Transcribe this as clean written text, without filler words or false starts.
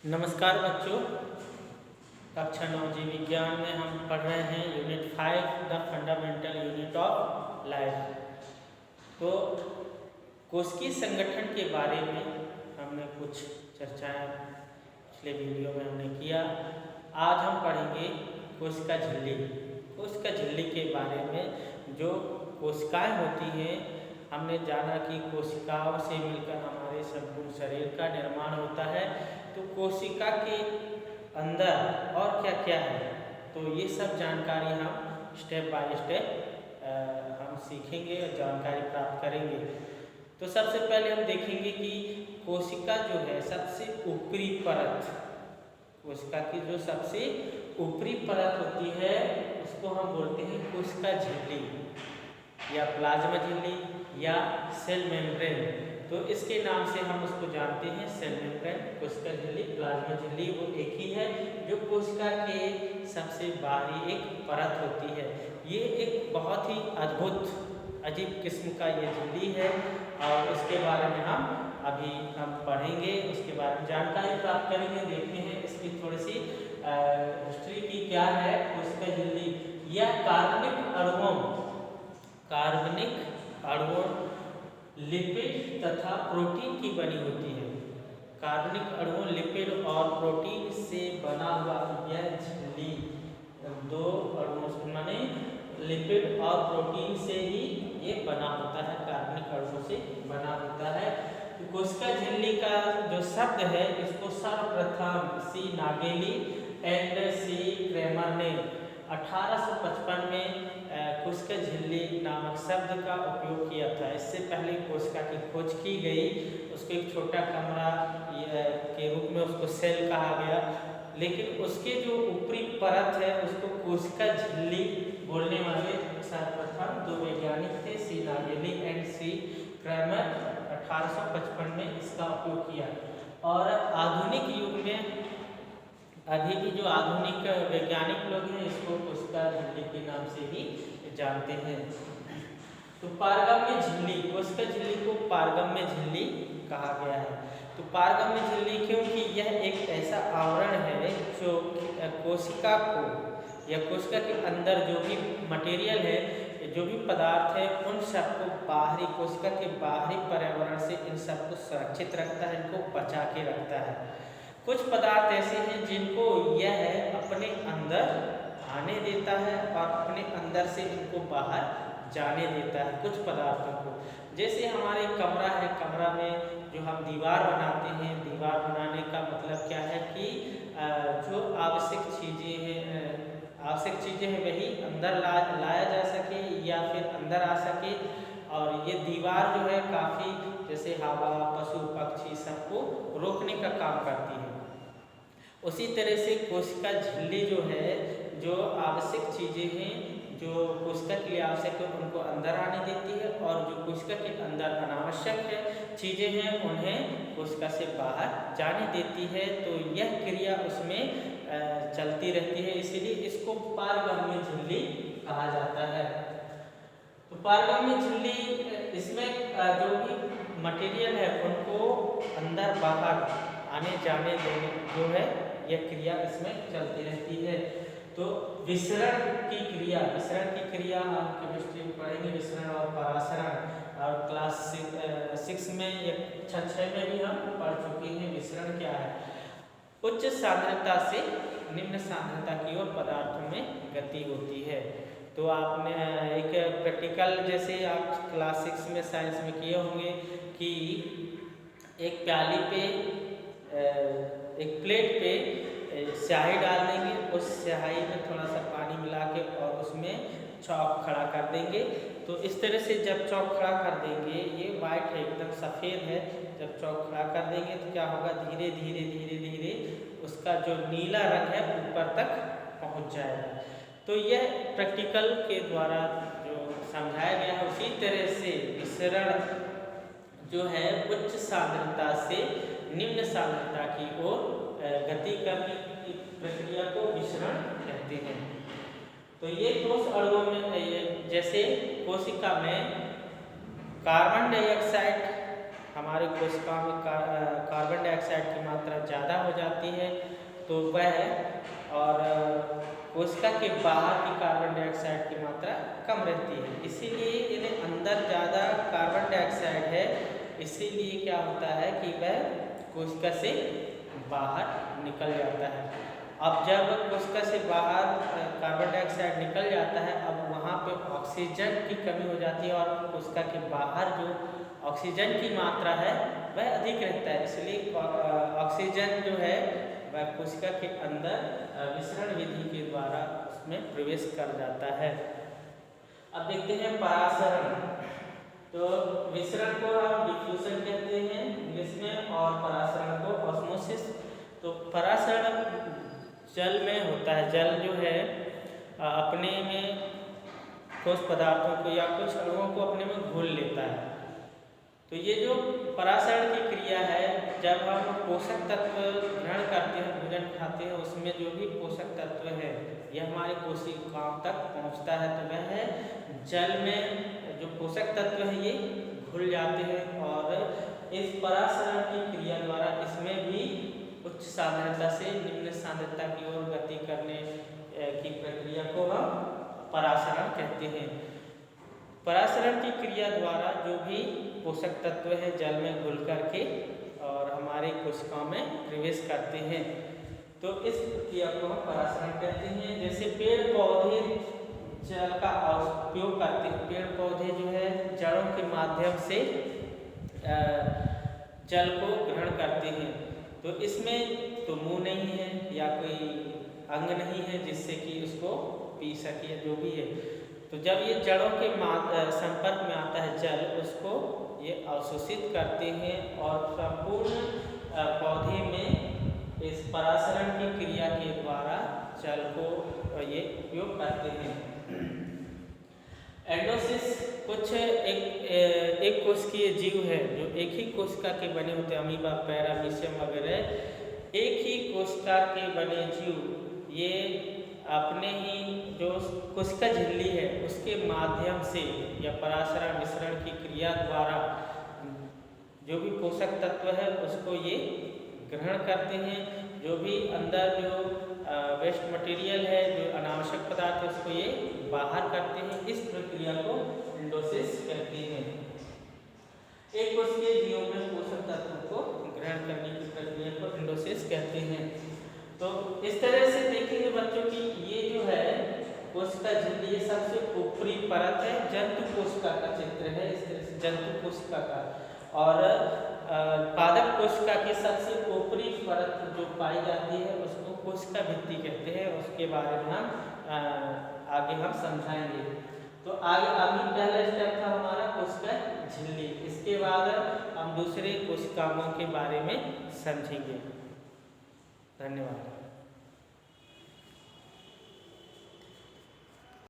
नमस्कार बच्चों। कक्षा 9 जीव विज्ञान में हम पढ़ रहे हैं unit 5 the fundamental unit of life. तो कोशिकीय संगठन के बारे में हमने कुछ चर्चाएं पिछले वीडियो में हमने किया। आज हम पढ़ेंगे कोशिका झिल्ली। कोशिका झिल्ली के बारे में जो कोशिकाएं होती हैं, हमने जाना कि कोशिकाओं से मिलकर हमारे संपूर्ण शरीर का निर्माण होता है। तो कोशिका के अंदर और क्या क्या है, तो ये सब जानकारी हम स्टेप बाय स्टेप हम सीखेंगे और जानकारी प्राप्त करेंगे। तो सबसे पहले हम देखेंगे कि कोशिका जो है सबसे ऊपरी परत, कोशिका की जो सबसे ऊपरी परत होती है उसको हम बोलते हैं कोशिका झिल्ली या प्लाज्मा झिल्ली या सेल मेम्ब्रेन। तो इसके नाम से हम उसको जानते हैं, सेल मेम्ब्रेन, कोशिका झिल्ली, प्लाज्मा झिल्ली वो एक ही है जो कोशिका के सबसे बाहरी एक परत होती है। ये एक बहुत ही अद्भुत अजीब किस्म का ये झिल्ली है और उसके बारे में हम पढ़ेंगे, उसके बारे में जानकारी प्राप्त करेंगे। देखते हैं इसकी थोड़ी सी हिस्ट्री की क्या है। कोशिका झिल्ली यह कार्बनिक अणुओं, लिपिड तथा प्रोटीन की बनी होती है। कार्बनिक अणुओं, लिपिड और प्रोटीन से बना हुआ यह झिल्ली, दो अणुओं से माने लिपिड और प्रोटीन से ही ये बना होता है, कार्बनिक अणुओं से बना होता है। तो कोशिका झिल्ली का जो शब्द है इसको सर्वप्रथम सी नागेली एंड सी क्रेमर ने 1855 में कोशिका झिल्ली नामक शब्द का उपयोग किया था। इससे पहले कोशिका की खोज की गई, उसको एक छोटा कमरा के रूप में उसको सेल कहा गया, लेकिन उसके जो ऊपरी परत है उसको कोशिका झिल्ली बोलने वाले सर्वप्रथम दो वैज्ञानिक थे, सी नागेली एंड सी क्रेमर। 1855 में इसका उपयोग किया। और आधुनिक युग में अभी भी जो आधुनिक वैज्ञानिक लोग हैं इसको कोशिका झिल्ली के नाम से ही जानते हैं। तो पारगम्य झिल्ली, कोशिका झिल्ली को पारगम्य झिल्ली कहा गया है। तो पारगम्य झिल्ली क्योंकि यह एक ऐसा आवरण है जो कोशिका को या कोशिका के अंदर जो भी मटेरियल है, जो भी पदार्थ है, उन सबको बाहरी कोशिका के बाहरी पर्यावरण से इन सबको सुरक्षित रखता है, इनको बचा के रखता है। कुछ पदार्थ ऐसे हैं जिनको यह अपने अंदर आने देता है और अपने अंदर से इनको बाहर जाने देता है। कुछ पदार्थों को, जैसे हमारे कमरा है, कमरा में जो हम दीवार बनाते हैं, दीवार बनाने का मतलब क्या है कि जो आवश्यक चीज़ें हैं वही अंदर लाया जा सके या फिर अंदर आ सके। और ये दीवार जो है काफ़ी जैसे हवा, पशु पक्षी सबको रोकने का काम करती है। उसी तरह से कोशिका झिल्ली जो है, जो आवश्यक चीज़ें हैं जो कोशिका के लिए आवश्यक है उनको अंदर आने देती है, और जो कोशिका के अंदर अनावश्यक है चीज़ें हैं उन्हें कोशिका से बाहर जाने देती है। तो यह क्रिया उसमें चलती रहती है, इसीलिए इसको पारगम्य झिल्ली कहा जाता है। तो पारगम्य झिल्ली, इसमें जो भी मटेरियल है उनको अंदर बाहर आने जाने देने जो है यह क्रिया इसमें चलती रहती है। तो विसरण की क्रिया हम केमिस्ट्री में पढ़ेंगे, विसरण और परासरण, और क्लास 6 में या 6 में भी हम पढ़ चुके हैं। विसरण क्या है? उच्च सांद्रता से निम्न सांद्रता की ओर पदार्थों में गति होती है। तो आपने एक प्रैक्टिकल जैसे आप क्लास 6 में साइंस में किए होंगे कि एक प्याली पे, एक प्लेट पे स्याही डाल देंगे, उस स्याही में थोड़ा सा पानी मिला के और उसमें चौक खड़ा कर देंगे। तो इस तरह से जब चौक खड़ा कर देंगे, ये वाइट है एकदम सफ़ेद है, जब चौक खड़ा कर देंगे तो क्या होगा, धीरे धीरे धीरे धीरे उसका जो नीला रंग है ऊपर तक पहुंच जाएगा। तो यह प्रैक्टिकल के द्वारा जो समझाया गया है, उसी तरह से विसरण जो है उच्च सांद्रता से निम्न सांद्रता की ओर गति करने की प्रक्रिया को विसरण कहते हैं। तो ये ठोस अणुओं में, जैसे कोशिका में कार्बन डाइऑक्साइड हमारे कोशिकाओं में कार्बन डाइऑक्साइड की मात्रा ज़्यादा हो जाती है तो वह और कोशिका के बाहर की कार्बन डाइऑक्साइड की मात्रा कम रहती है। इसीलिए यदि अंदर ज़्यादा कार्बन डाइऑक्साइड है, इसीलिए क्या होता है कि वह कोशिका से बाहर निकल जाता है। अब जब कोशिका से बाहर कार्बन डाइऑक्साइड निकल जाता है, अब वहाँ पे ऑक्सीजन की कमी हो जाती है और कोशिका के बाहर जो ऑक्सीजन की मात्रा है वह अधिक रहता है। इसलिए ऑक्सीजन जो है वह कोशिका के अंदर विसरण विधि के द्वारा उसमें प्रवेश कर जाता है। अब देखते हैं परासरण। तो विसरण को हम डिफ्यूजन कहते हैं इंग्लिश में और परासरण को ऑस्मोसिस। तो परासरण जल में होता है। जल जो है अपने में ठोस पदार्थों को या कुछ अणुओं को अपने में घोल लेता है। तो ये जो परासरण की क्रिया है, जब हम पोषक तत्व ग्रहण करते हैं, भोजन खाते हैं, उसमें जो भी पोषक तत्व है यह हमारे कोशिकाओं तक पहुंचता है। तो वह जल में जो पोषक तत्व है ये घुल जाते हैं और इस परासरण की क्रिया द्वारा इसमें भी उच्च सांद्रता से निम्न सांद्रता की ओर गति करने की प्रक्रिया को हम परासरण कहते हैं। परासरण की क्रिया द्वारा जो भी पोषक तत्व है जल में घुल करके और हमारे कोशिकाओं में प्रवेश करते हैं, तो इस प्रक्रिया को हम परासरण कहते हैं। जैसे पेड़ पौधे जल का उपयोग करते हैं। पेड़ पौधे जो है जड़ों के माध्यम से जल को ग्रहण करते हैं। तो इसमें तो मुंह नहीं है या कोई अंग नहीं है जिससे कि उसको पी सके जो भी है। तो जब ये जड़ों के संपर्क में आता है जल, उसको ये अवशोषित करते हैं और संपूर्ण पौधे में इस परासरण की क्रिया के द्वारा जल को ये उपयोग करते हैं। एंडोसिस कुछ एक कोशिकीय जीव है जो एक ही कोशिका के बने होते हैं। अमीबा, पैरामीशियम वगैरह एक ही कोशिका के बने जीव ये अपने ही जो कोशिका झिल्ली है उसके माध्यम से या परासरण मिश्रण की क्रिया द्वारा जो भी पोषक तत्व है उसको ये ग्रहण करते हैं। जो भी अंदर जो वेस्ट मटेरियल है, जो अनावश्यक पदार्थ है, उसको ये बाहर करते हैं। इस प्रक्रिया को एंडोसिस कहते हैं। एक कोशिकीय जीवों में पोषक तत्वों को ग्रहण करने की प्रक्रिया को एंडोसिस कहते हैं। तो इस तरह से देखेंगे बच्चों की ये जो है कोशिका झिल्ली ये सबसे ऊपरी परत है। जंतु कोशिका का चित्र है इस तरह से जंतु कोशिका का, और पादप कोशिका की सबसे ऊपरी परत जो पाई जाती है उसको कोशिका भित्ति कहते हैं। उसके बारे में हम आगे हम समझाएंगे। तो आगे अभी पहला स्टेप था हमारा कोशिका झिल्ली। इसके बाद हम दूसरे कोशिकाओं के बारे में समझेंगे। धन्यवाद।